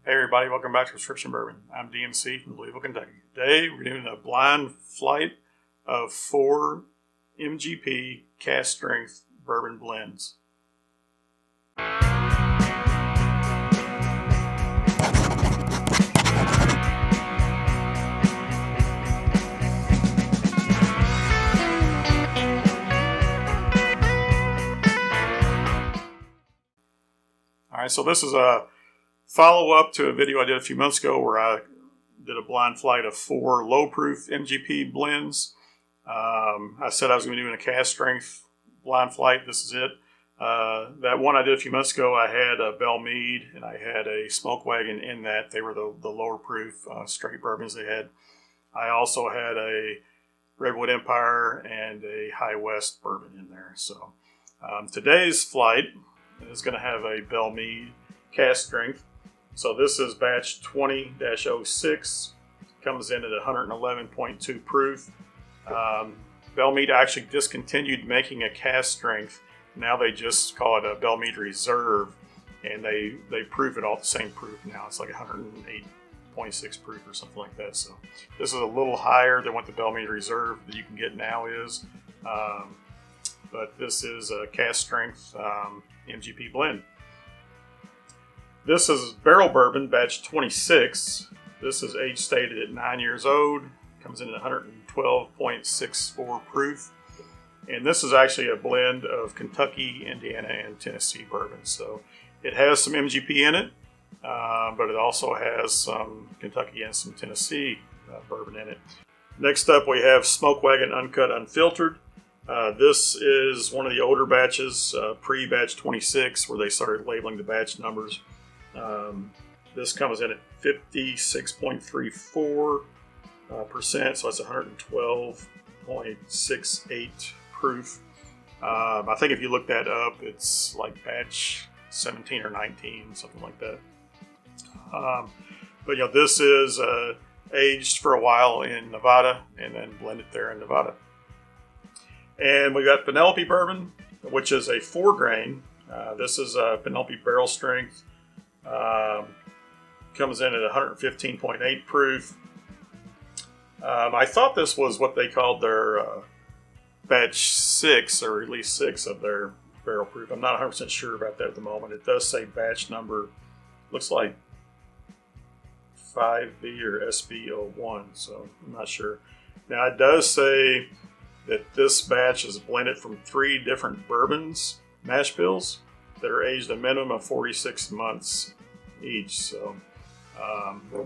Hey everybody, welcome back to Prescription Bourbon. I'm DMC from Louisville, Kentucky. Today we're doing a blind flight of 4 MGP Cask Strength Bourbon Blends. Alright, so this is a follow-up to a video I did a few months ago where I did a blind flight of 4 low-proof MGP blends. I said I was going to be doing a cask strength blind flight. This is it. That one I did a few months ago, I had a Belle Meade and I had a Smoke Wagon in that. They were the lower proof straight bourbons they had. I also had a Redwood Empire and a High West bourbon in there. So today's flight is going to have a Belle Meade cask strength. So this is batch 20-06, comes in at 111.2 proof. Belle Meade actually discontinued making a cask strength. Now they just call it a Belle Meade Reserve, and they proof it all the same proof now. It's like 108.6 proof or something like that. So this is a little higher than what the Belle Meade Reserve that you can get now is. But this is a cask strength MGP blend. This is Barrell Bourbon, batch 26. This is age stated at 9 years old. Comes in at 112.64 proof. And this is actually a blend of Kentucky, Indiana, and Tennessee bourbon. So it has some MGP in it, but it also has some Kentucky and some Tennessee bourbon in it. Next up, we have Smoke Wagon Uncut Unfiltered. This is one of the older batches, pre-batch 26, where they started labeling the batch numbers. This comes in at 56.34%, so it's 112.68 proof. I think if you look that up, it's like batch 17 or 19, something like that. But this is aged for a while in Nevada and then blended there in Nevada. And we got Penelope Bourbon, which is a 4-grain. This is a Penelope barrel strength. Comes in at 115.8 proof. I thought this was what they called their batch 6, or at least 6 of their barrel proof. I'm not 100% sure about that at the moment. It does say batch number, looks like 5B or SB01, so I'm not sure. Now it does say that this batch is blended from 3 different bourbons, mash bills, that are aged a minimum of 46 months each. So,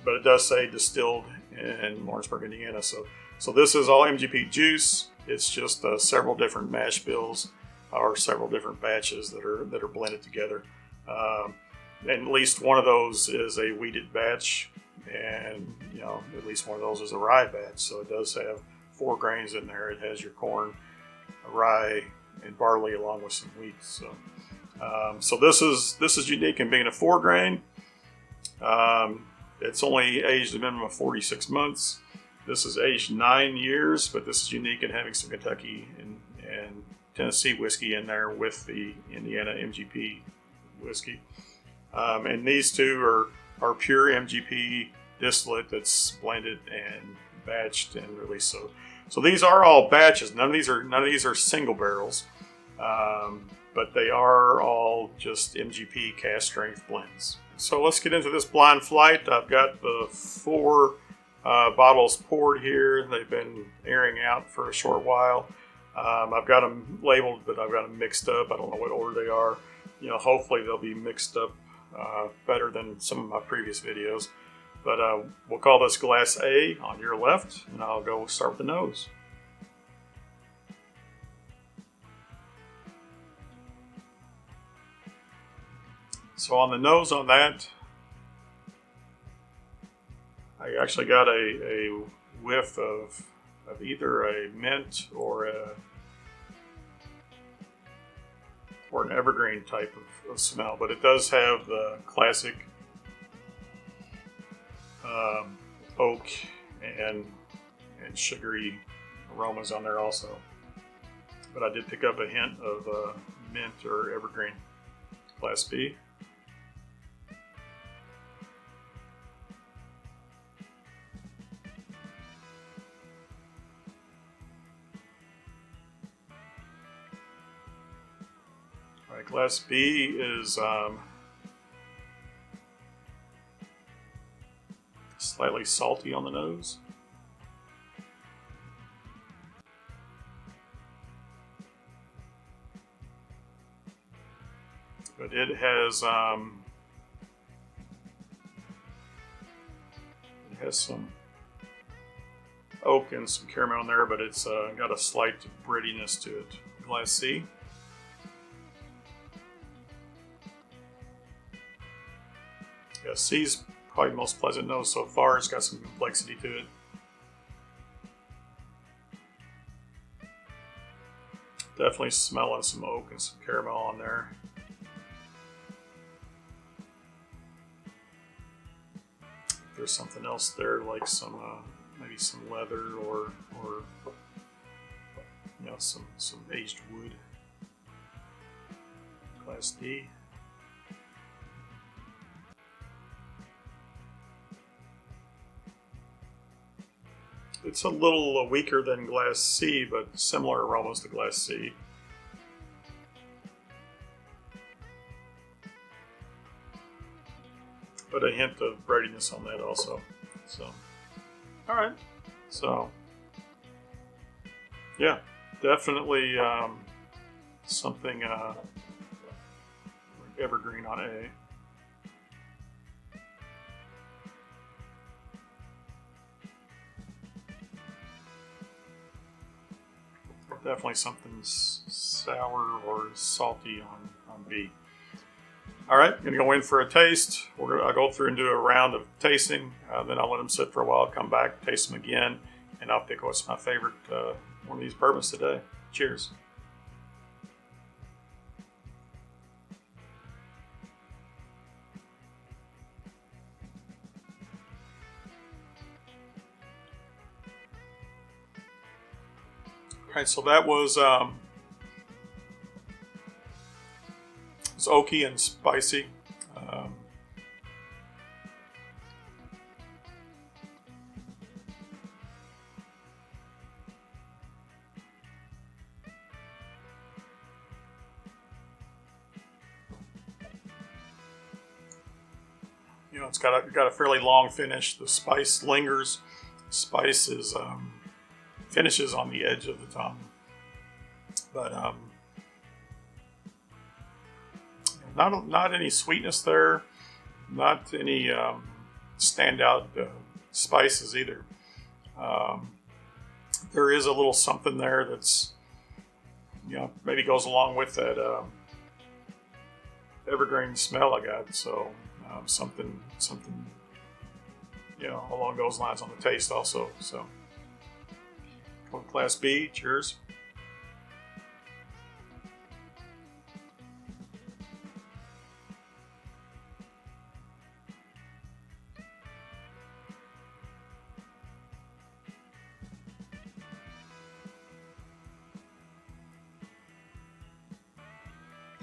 but it does say distilled in Lawrenceburg, Indiana. So this is all MGP juice. It's just several different mash bills or several different batches that are blended together. And at least one of those is a wheated batch, and at least one of those is a rye batch. So it does have 4 grains in there. It has your corn, rye, and barley along with some wheat. So this is unique in being a 4-grain. It's only aged a minimum of 46 months. This is aged 9 years, but this is unique in having some Kentucky and Tennessee whiskey in there with the Indiana MGP whiskey. And these two are pure MGP distillate that's blended and batched and released. So these are all batches. None of these are single barrels. But they are all just MGP cask strength blends. So let's get into this blind flight. I've got the 4 bottles poured here. They've been airing out for a short while. I've got them labeled, but I've got them mixed up. I don't know what order they are. Hopefully they'll be mixed up better than some of my previous videos. But we'll call this glass A on your left, and I'll go start with the nose. So on the nose on that, I actually got a whiff of either a mint or an evergreen type of smell, but it does have the classic oak and sugary aromas on there also. But I did pick up a hint of mint or evergreen. Class B. Glass B is slightly salty on the nose. But it has some oak and some caramel in there, but it's got a slight breadiness to it. Glass C. Yeah, C's probably the most pleasant nose so far. It's got some complexity to it. Definitely smelling some oak and some caramel on there. There's something else there, like some maybe some leather or you know, some aged wood. Glass D. It's a little weaker than Glass C, but similar aromas to Glass C. But a hint of breadiness on that also. So, all right. So, yeah, definitely something evergreen on A. Definitely something sour or salty on B. All right, I'm going to go in for a taste. I'll go through and do a round of tasting. Then I'll let them sit for a while, come back, taste them again, and I'll pick what's my favorite one of these bourbons today. Cheers. All right, so that was it's oaky and spicy. You know, it's got a fairly long finish. The spice lingers. Spice is finishes on the edge of the tongue, but not any sweetness there, not any standout spices either. There is a little something there that's, you know, maybe goes along with that evergreen smell I got. So something, you know, along those lines on the taste also. So. Class B, cheers.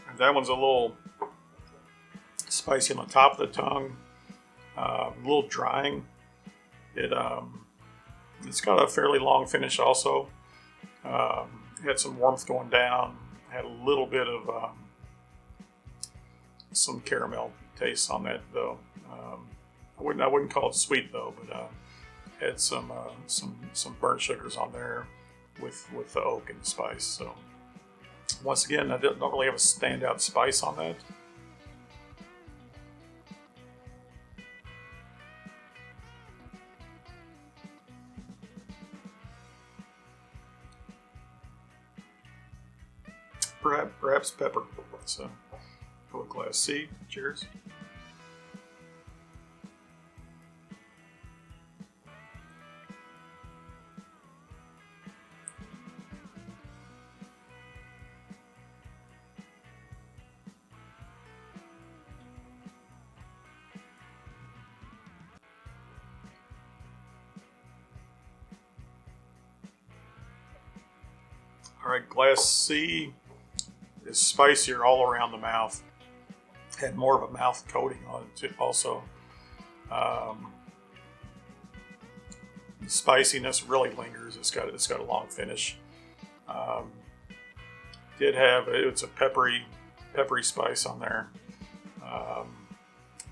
And that one's a little spicy on the top of the tongue, a little drying. It's got a fairly long finish also. Had some warmth going down. Had a little bit of some caramel taste on that though. I wouldn't call it sweet though, but had some burnt sugars on there with the oak and the spice. So once again, I don't really have a standout spice on that. Perhaps pepper. So, go with Glass C. Cheers. All right, Glass C is spicier all around the mouth. Had more of a mouth coating on it too, also. The spiciness really lingers. It's got a long finish. It's a peppery peppery spice on there.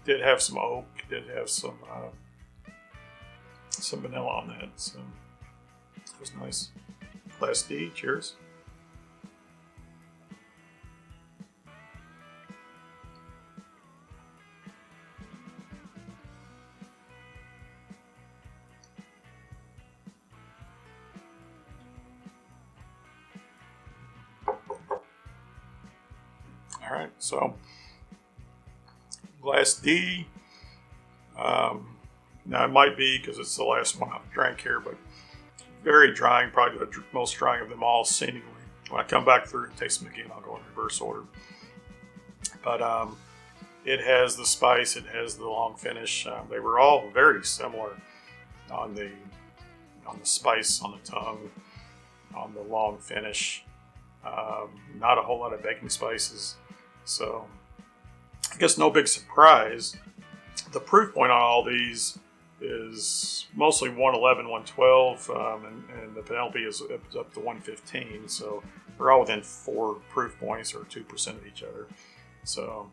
Did have some oak, did have some vanilla on that, so it was nice. Class D, cheers. All right, so Glass D. Now it might be because it's the last one I've drank here, but very drying, probably the most drying of them all, seemingly. When I come back through and taste them again, I'll go in reverse order. But it has the spice, it has the long finish. They were all very similar on the spice, on the tongue, on the long finish. Not a whole lot of baking spices, so I guess no big surprise. The proof point on all these is mostly 111, 112, and the Penelope is up to 115. So they're all within 4 proof points or 2% of each other. So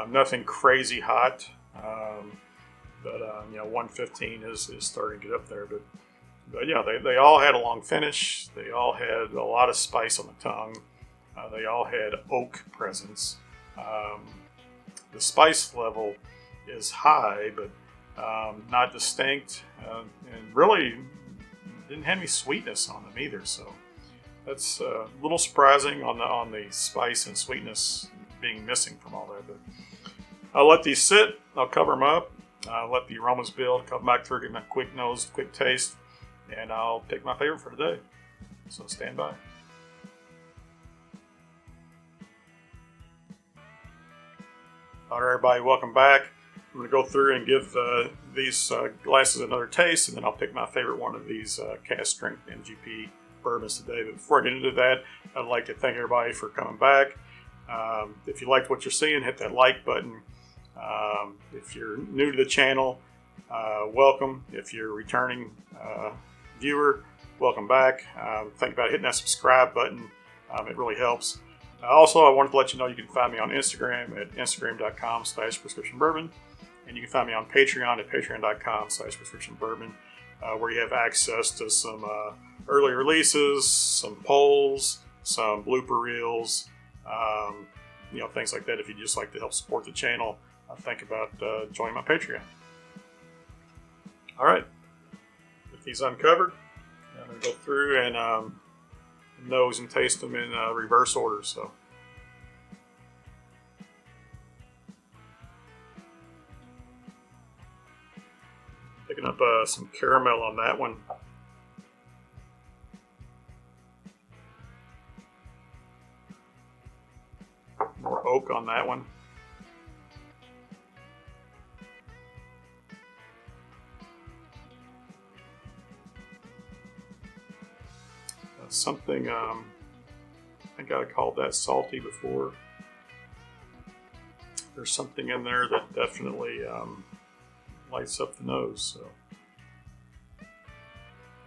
nothing crazy hot, but 115 is starting to get up there. But yeah, they all had a long finish. They all had a lot of spice on the tongue. They all had oak presence. The spice level is high, but not distinct, and really didn't have any sweetness on them either. So that's a little surprising on the spice and sweetness being missing from all that. But I'll let these sit. I'll cover them up. Let the aromas build. Come back through, give them a quick nose, quick taste, and I'll pick my favorite for today. So stand by. All right, everybody, welcome back. I'm going to go through and give these glasses another taste, and then I'll pick my favorite one of these cask strength MGP bourbons today. But before I get into that, I'd like to thank everybody for coming back. If you liked what you're seeing, hit that like button. If you're new to the channel, welcome. If you're a returning viewer, welcome back. Think about hitting that subscribe button. It really helps. Also, I wanted to let you know you can find me on Instagram at instagram.com/prescriptionbourbon. And you can find me on Patreon at patreon.com/prescriptionbourbon, where you have access to some early releases, some polls, some blooper reels, things like that. If you just like to help support the channel, think about joining my Patreon. All right, with these uncovered, I'm going to go through and nose and taste them in reverse order. So. Picking up some caramel on that one. More oak on that one. Something, I think I called that salty before. There's something in there that definitely lights up the nose. So,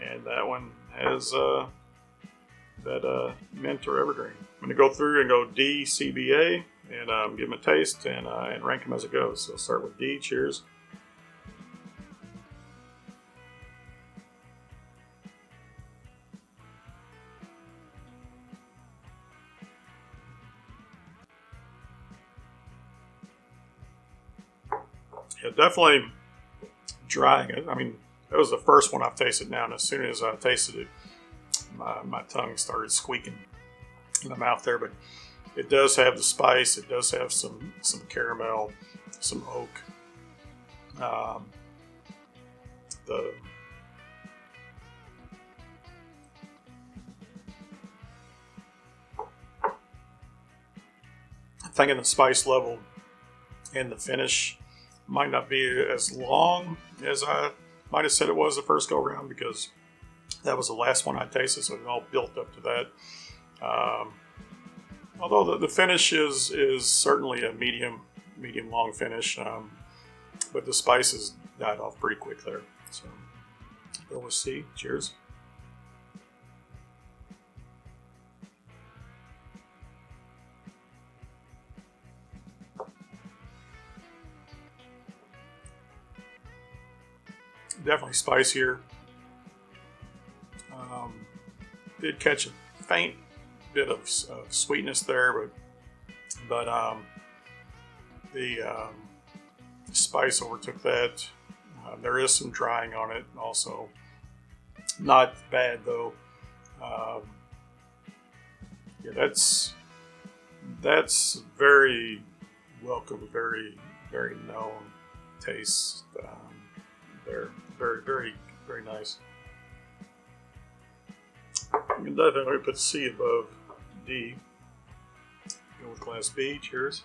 and that one has that mint or evergreen. I'm going to go through and go D, CBA, and give them a taste and rank them as it goes. So start with D. Cheers. Yeah, definitely drying. I mean, that was the first one I've tasted now, and as soon as I tasted it, my tongue started squeaking in my mouth there. But it does have the spice. It does have some caramel, some oak. I'm thinking the spice level and the finish might not be as long as I might have said it was the first go around, because that was the last one I tasted, so it all built up to that. Although the finish is certainly a medium long finish, but the spices died off pretty quick there. So we'll see. Cheers. Definitely spicier. Did catch a faint bit of sweetness there, but the spice overtook that. There is some drying on it also. Not bad though. Yeah, that's very welcome, very known taste. They're very nice. You can definitely put C above D. Go with Class B. Cheers.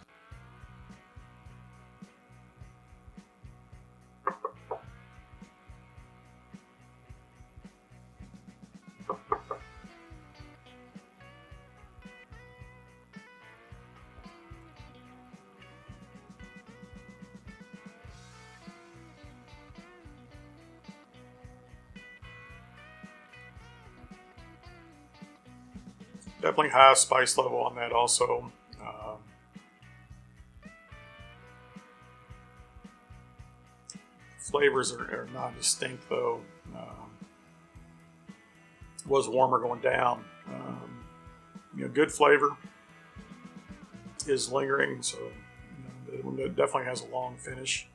Definitely high spice level on that also. Flavors are not distinct though. Was warmer going down. Good flavor is lingering, so it definitely has a long finish.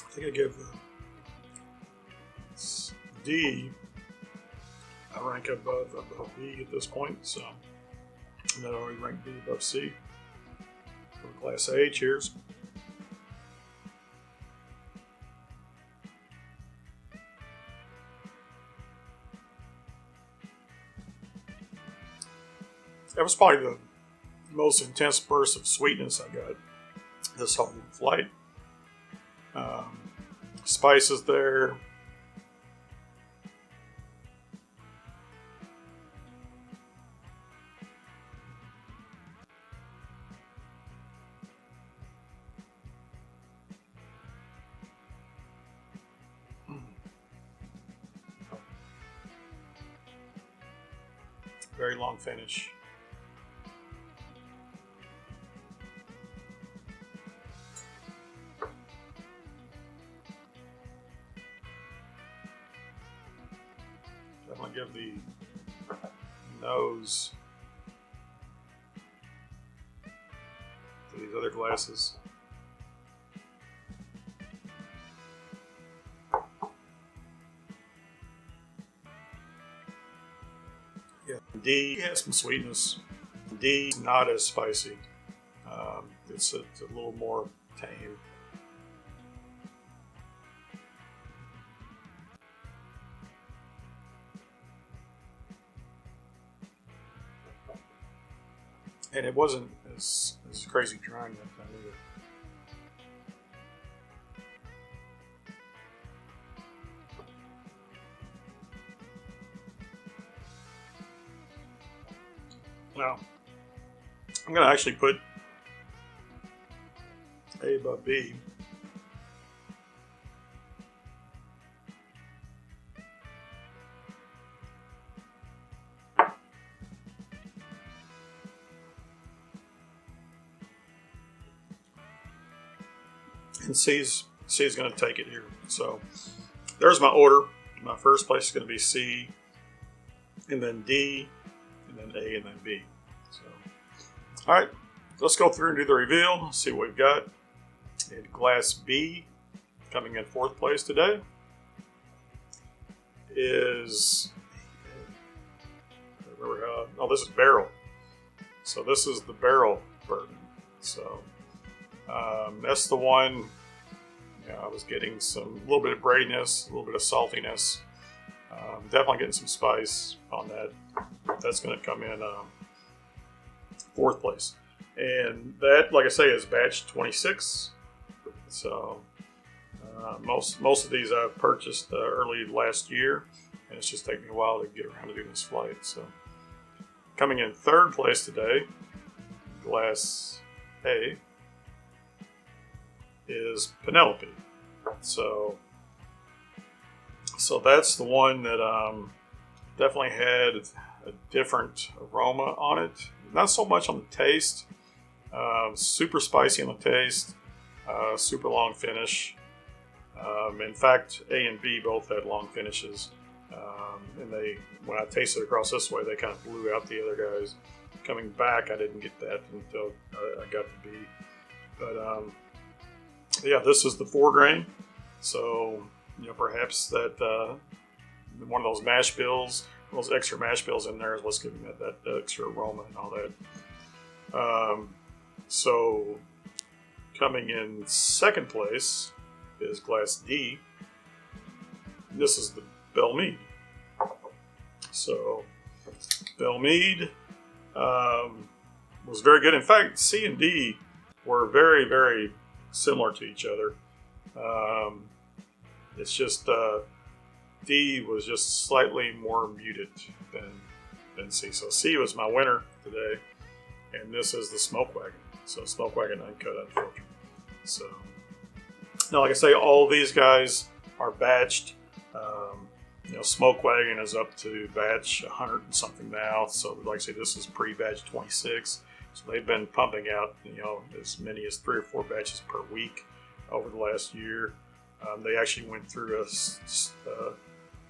I think I give D a rank above B at this point, so and then I already ranked B above C. For Class A, cheers. That was probably the most intense burst of sweetness I got this whole flight. Spices there. Very long finish. Definitely give the nose to these other glasses. Yeah, D has some sweetness. D not as spicy. It's a little more tame. And it wasn't as crazy drying that time either. Now, I'm going to actually put A above B. And C's going to take it here. So there's my order. My first place is going to be C, and then D, and then A, and then B. So, all right, let's go through and do the reveal. See what we've got. And Glass B, coming in fourth place today, is this is Barrell. So this is the Barrell bourbon. So that's the one. I was getting a little bit of breadiness, a little bit of saltiness. Definitely getting some spice on that. That's going to come in fourth place. And that, like I say, is batch 26. So most of these I've purchased early last year, and it's just taken me a while to get around to doing this flight. So coming in third place today, Glass A. is Penelope. So that's the one that definitely had a different aroma on it. Not so much on the taste. Super spicy on the taste. Super long finish. In fact, A and B both had long finishes. And when I tasted it across this way, they kind of blew out the other guys. Coming back, I didn't get that until I got to B. But yeah, this is the 4 grain. So, perhaps that one of those mash bills, those extra mash bills in there is what's giving that extra aroma and all that. So, coming in second place is Class D. This is the Belle Meade. So, Belle Meade was very good. In fact, C and D were very, very similar to each other. It's just D was just slightly more muted than C. So C was my winner today, and this is the Smoke Wagon. So Smoke Wagon Uncut Unfiltered. So now, like I say, all these guys are batched. Smoke Wagon is up to batch 100 and something now. So like I say, this is pre-batch 26. So they've been pumping out, as many as 3 or 4 batches per week over the last year. They actually went through a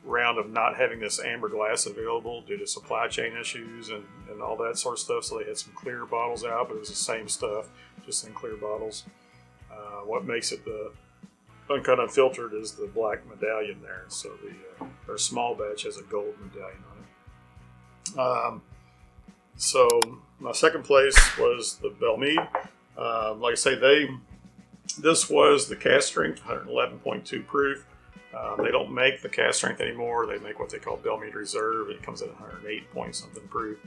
round of not having this amber glass available due to supply chain issues and all that sort of stuff. So they had some clear bottles out, but it was the same stuff, just in clear bottles. What makes it the Uncut Unfiltered is the black medallion there. So their small batch has a gold medallion on it. So my second place was the Belle Meade. Like I say, this was the cask strength, 111.2 proof. They don't make the cask strength anymore. They make what they call Belle Meade Reserve. It comes at 108 point something proof.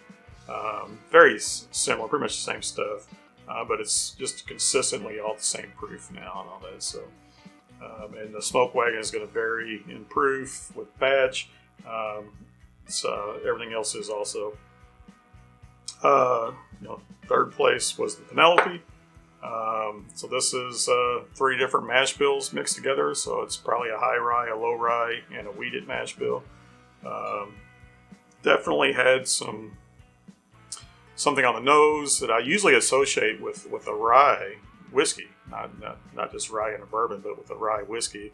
Very similar, pretty much the same stuff, but it's just consistently all the same proof now and all that. So, and the Smoke Wagon is going to vary in proof with batch. So everything else is also. Third place was the Penelope. So this is 3 different mash bills mixed together. So it's probably a high rye, a low rye, and a wheated mash bill. Definitely had something on the nose that I usually associate with a rye whiskey, not just rye in a bourbon, but with a rye whiskey.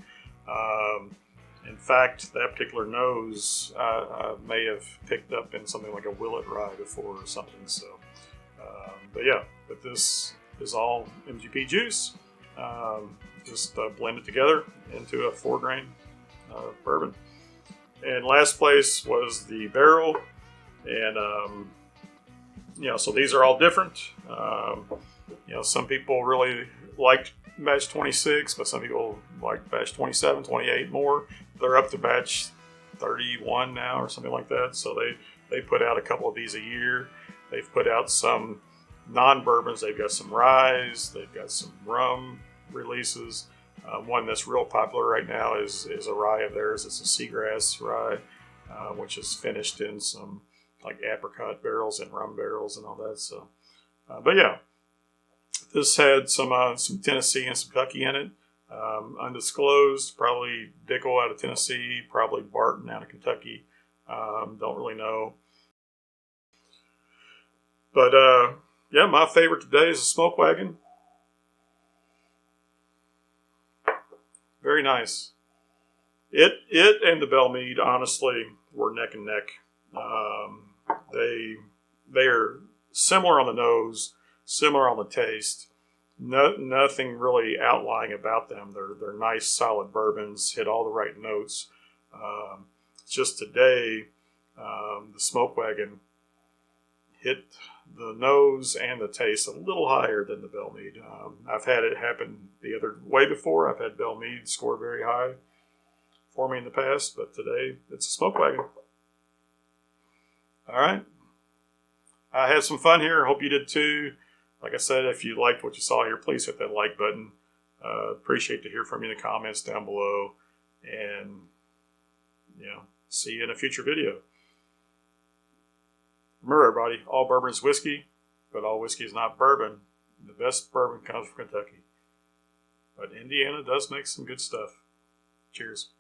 In fact, that particular nose I may have picked up in something like a Willet rye before or something. So, but this is all MGP juice, just blended together into a 4 grain bourbon. And last place was the Barrell, and so these are all different. Some people really liked batch 26, but some people like batch 27, 28 more. They're up to batch 31 now or something like that. So they put out a couple of these a year. They've put out some non-bourbons. They've got some ryes. They've got some rum releases. One that's real popular right now is a rye of theirs. It's a seagrass rye, which is finished in some like apricot barrels and rum barrels and all that. So, this had some Tennessee and some Kentucky in it. Undisclosed, probably Dickel out of Tennessee, probably Barton out of Kentucky. Don't really know. But my favorite today is the Smoke Wagon. Very nice. It and the Belle Meade, honestly, were neck and neck. They are similar on the nose, similar on the taste. Nothing really outlying about them. They're nice, solid bourbons. Hit all the right notes. Just today, the Smoke Wagon hit the nose and the taste a little higher than the Belle Meade. I've had it happen the other way before. I've had Belle Meade score very high for me in the past, but today it's a Smoke Wagon. All right. I had some fun here. Hope you did too. Like I said, if you liked what you saw here, please hit that like button. Appreciate to hear from you in the comments down below. And, see you in a future video. Remember, everybody, all bourbon is whiskey, but all whiskey is not bourbon. The best bourbon comes from Kentucky. But Indiana does make some good stuff. Cheers.